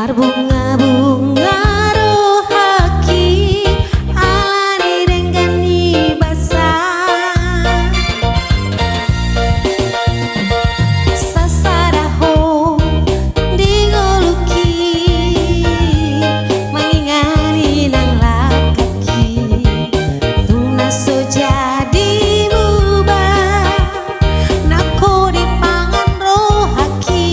bunga-bunga rohaki alani renggani basah sasaraho dingoluki mangingani nang lakaki tuna so jadi mubah nako dipangan rohaki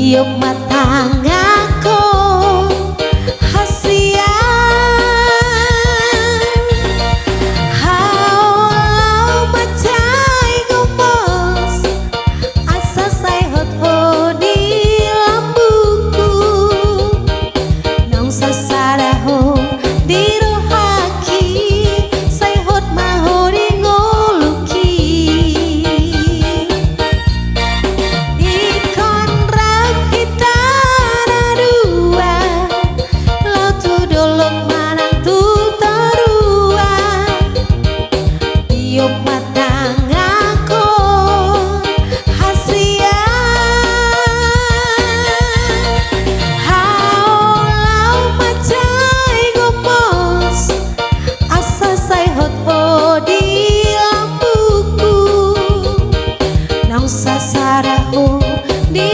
Tiup matangako hasia haulau macai gomos asa sai hot di lambuku nong sasaraho di rohaki sai hot maho di ngoluki tiup matangako hasia haulau macai gomos asa sai hot di lampuku nong sasaraho di